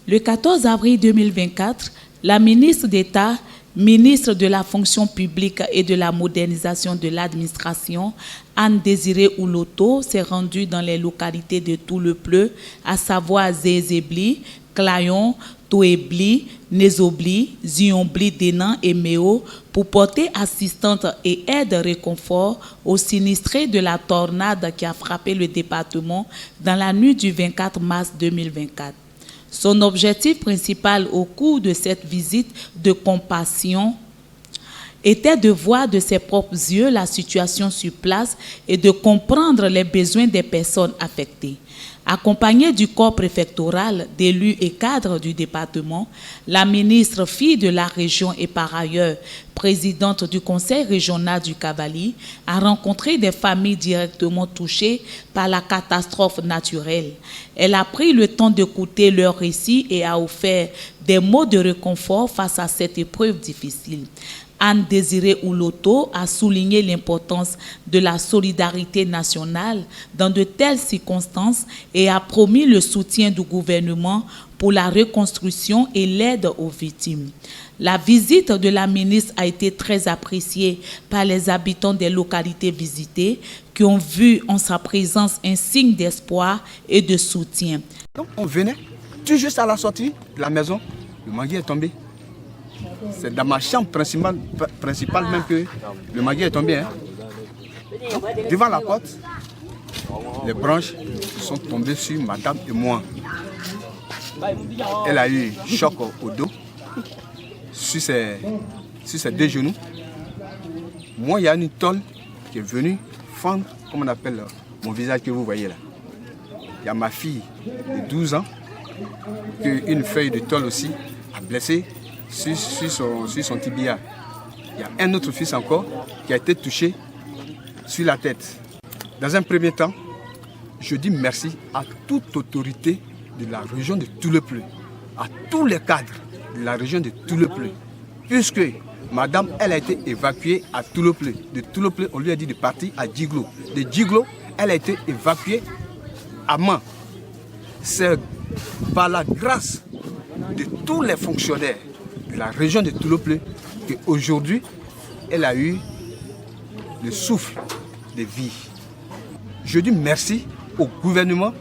Le 14 avril 2024, la ministre d'État, ministre de la fonction publique et de la modernisation de l'administration, Anne Désiré Ouloto, s'est rendue dans les localités de Tout-le-Pleu, à savoir Zézébli, Clayon, Toébli, Nézobli, Zionbli, Dénan et Méo, pour porter assistance et aide réconfort aux sinistrés de la tornade qui a frappé le département dans la nuit du 24 mars 2024. Son objectif principal au cours de cette visite de compassion était de voir de ses propres yeux la situation sur place et de comprendre les besoins des personnes affectées. Accompagnée du corps préfectoral, d'élus et cadres du département, la ministre, fille de la région et par ailleurs présidente du conseil régional du Cavali, a rencontré des familles directement touchées par la catastrophe naturelle. Elle a pris le temps d'écouter leurs récits et a offert des mots de réconfort face à cette épreuve difficile. Anne Désiré Ouloto a souligné l'importance de la solidarité nationale dans de telles circonstances et a promis le soutien du gouvernement pour la reconstruction et l'aide aux victimes. La visite de la ministre a été très appréciée par les habitants des localités visitées qui ont vu en sa présence un signe d'espoir et de soutien. Donc on venait, tout juste à la sortie de la maison, le manguier est tombé. C'est dans ma chambre principale même que le manguier est tombé. Devant la porte, les branches sont tombées sur madame et moi. Elle a eu choc au dos, sur ses deux genoux. Moi, il y a une tôle qui est venue fendre, comme on appelle mon visage que vous voyez là. Il y a ma fille de 12 ans, qu'une feuille de tôle aussi a blessé sur son tibia. Il y a un autre fils encore qui a été touché sur la tête. Dans un premier temps, je dis merci à toute autorité de la région de Tout-le-Pleu, à tous les cadres de la région de Tout-le-Pleu, puisque madame, elle a été évacuée à Tout-le-Pleu. De Tout-le-Pleu, on lui a dit de partir à Djiglo. De Djiglo, elle a été évacuée à Mans. C'est par la grâce de tous les fonctionnaires de la région de Tout-le-Pleu qu'aujourd'hui, elle a eu le souffle de vie. Je dis merci au gouvernement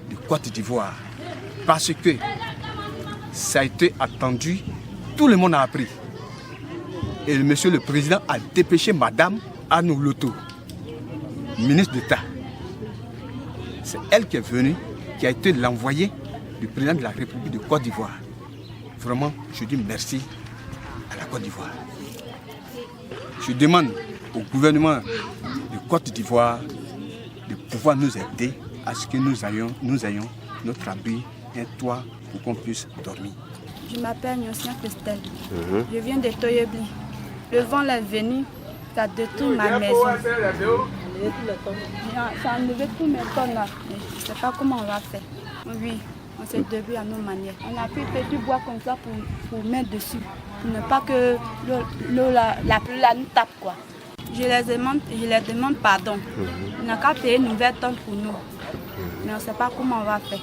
de Côte d'Ivoire parce que ça a été attendu, tout le monde a appris. Et monsieur le président a dépêché madame Anne Ouloto, ministre d'État. C'est elle qui est venue, qui a été l'envoyée du président de la République de Côte d'Ivoire. Vraiment, je dis merci à la Côte d'Ivoire. Je demande au gouvernement de Côte d'Ivoire de pouvoir nous aider à ce que nous ayons notre abri, un toit pour qu'on puisse dormir. Je m'appelle Nyosia Christelle. Je viens de Toyebli. Le vent est venu, ça détruit ma maison. Ça a enlevé tous mes tonnes là. Je ne sais pas comment on va faire. Oui, on s'est débrouillé à nos manières. On a pris petit bois comme ça pour mettre dessus. Pour ne pas que la pluie là nous tape quoi. Je les demande pardon. On n'a qu'à payer une nouvelle tonne pour nous. Mais on ne sait pas comment on va faire.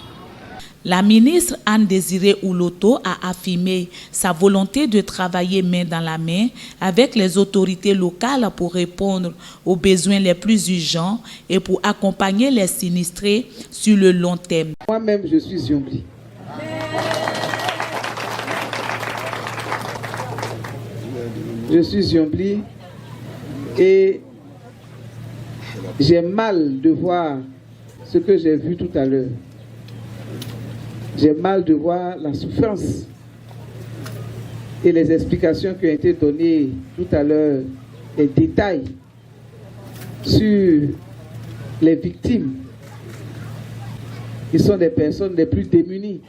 La ministre Anne Désiré Ouloto a affirmé sa volonté de travailler main dans la main avec les autorités locales pour répondre aux besoins les plus urgents et pour accompagner les sinistrés sur le long terme. Moi-même, je suis Zionbli. Je suis Zionbli et j'ai mal de voir ce que j'ai vu tout à l'heure. J'ai mal de voir la souffrance et les explications qui ont été données tout à l'heure, les détails sur les victimes qui sont des personnes les plus démunies.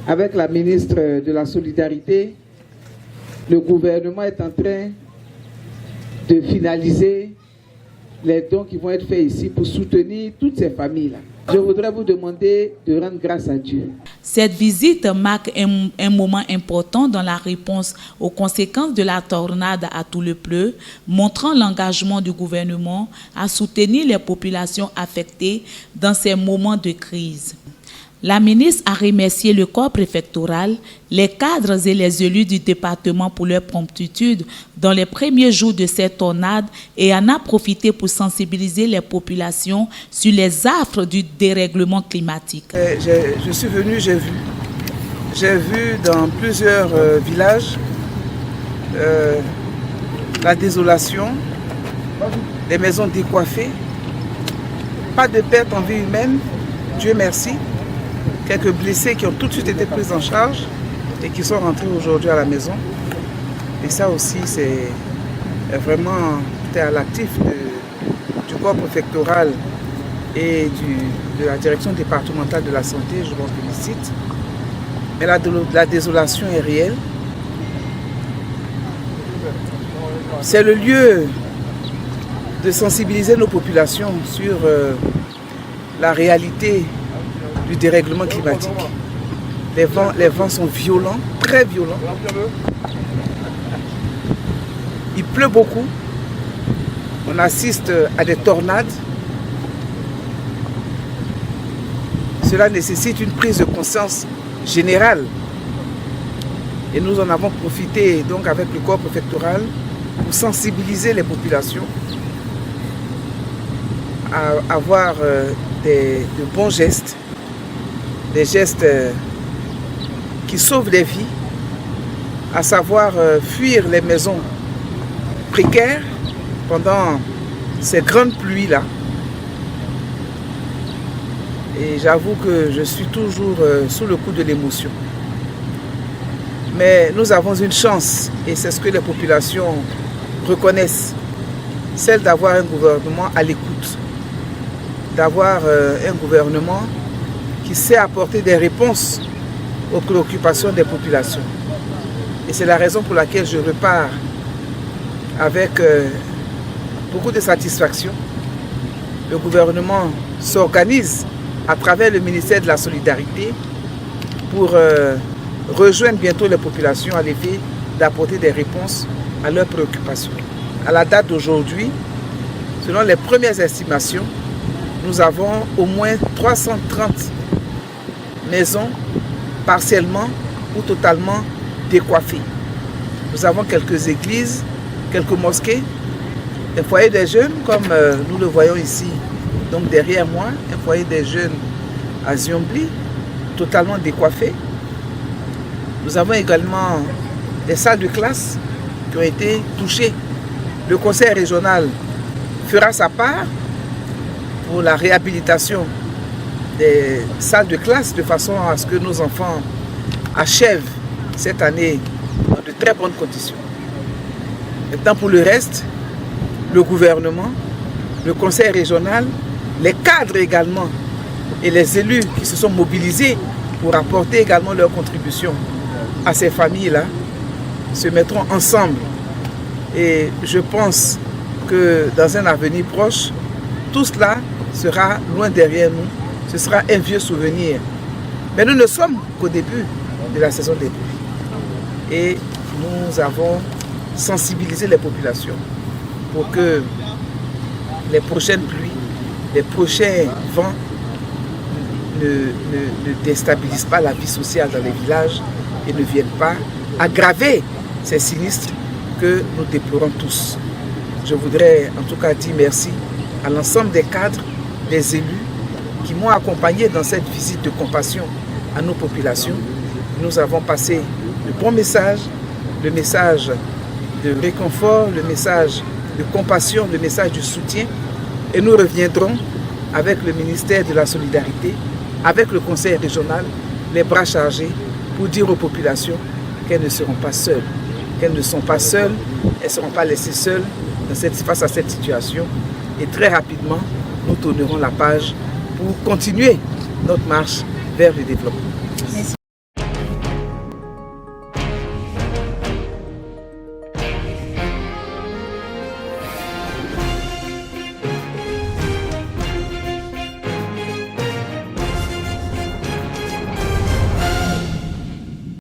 Avec la ministre de la Solidarité, le gouvernement est en train de finaliser les dons qui vont être faits ici pour soutenir toutes ces familles-là. Je voudrais vous demander de rendre grâce à Dieu. Cette visite marque un moment important dans la réponse aux conséquences de la tornade à Tout-le-Pleu, montrant l'engagement du gouvernement à soutenir les populations affectées dans ces moments de crise. La ministre a remercié le corps préfectoral, les cadres et les élus du département pour leur promptitude dans les premiers jours de cette tornade et en a profité pour sensibiliser les populations sur les affres du dérèglement climatique. Je suis venu, j'ai vu dans plusieurs villages la désolation, des maisons décoiffées, pas de perte en vie humaine, Dieu merci. Quelques blessés qui ont tout de suite été pris en charge et qui sont rentrés aujourd'hui à la maison. Et ça aussi, c'est vraiment à l'actif du corps préfectoral et de la direction départementale de la santé, je m'en félicite. Mais la désolation est réelle. C'est le lieu de sensibiliser nos populations sur la réalité du dérèglement climatique. Les vents sont violents, très violents. Il pleut beaucoup. On assiste à des tornades. Cela nécessite une prise de conscience générale. Et nous en avons profité donc avec le corps préfectoral pour sensibiliser les populations à avoir de bons gestes, des gestes qui sauvent des vies, à savoir fuir les maisons précaires pendant ces grandes pluies-là. Et j'avoue que je suis toujours sous le coup de l'émotion. Mais nous avons une chance, et c'est ce que les populations reconnaissent, celle d'avoir un gouvernement à l'écoute, d'avoir un gouvernement qui sait apporter des réponses aux préoccupations des populations. Et c'est la raison pour laquelle je repars avec beaucoup de satisfaction. Le gouvernement s'organise à travers le ministère de la Solidarité pour rejoindre bientôt les populations à l'effet d'apporter des réponses à leurs préoccupations. À la date d'aujourd'hui, selon les premières estimations, nous avons au moins 330 maisons partiellement ou totalement décoiffées. Nous avons quelques églises, quelques mosquées, un foyer des jeunes, comme nous le voyons ici, donc derrière moi, un foyer des jeunes à Ziombli, totalement décoiffé. Nous avons également des salles de classe qui ont été touchées. Le conseil régional fera sa part pour la réhabilitation des salles de classe de façon à ce que nos enfants achèvent cette année dans de très bonnes conditions. Maintenant, pour le reste, le gouvernement, le conseil régional, les cadres également et les élus qui se sont mobilisés pour apporter également leur contribution à ces familles-là se mettront ensemble. Et je pense que dans un avenir proche, tout cela sera loin derrière nous. Ce sera un vieux souvenir. Mais nous ne sommes qu'au début de la saison des pluies. Et nous avons sensibilisé les populations pour que les prochaines pluies, les prochains vents ne déstabilisent pas la vie sociale dans les villages et ne viennent pas aggraver ces sinistres que nous déplorons tous. Je voudrais en tout cas dire merci à l'ensemble des cadres, des élus qui m'ont accompagné dans cette visite de compassion à nos populations. Nous avons passé le bon message, le message de réconfort, le message de compassion, le message de soutien. Et nous reviendrons avec le ministère de la Solidarité, avec le conseil régional, les bras chargés pour dire aux populations qu'elles ne seront pas seules. Qu'elles ne sont pas seules, elles ne seront pas laissées seules face à cette situation. Et très rapidement, nous tournerons la page pour continuer notre marche vers le développement. Merci.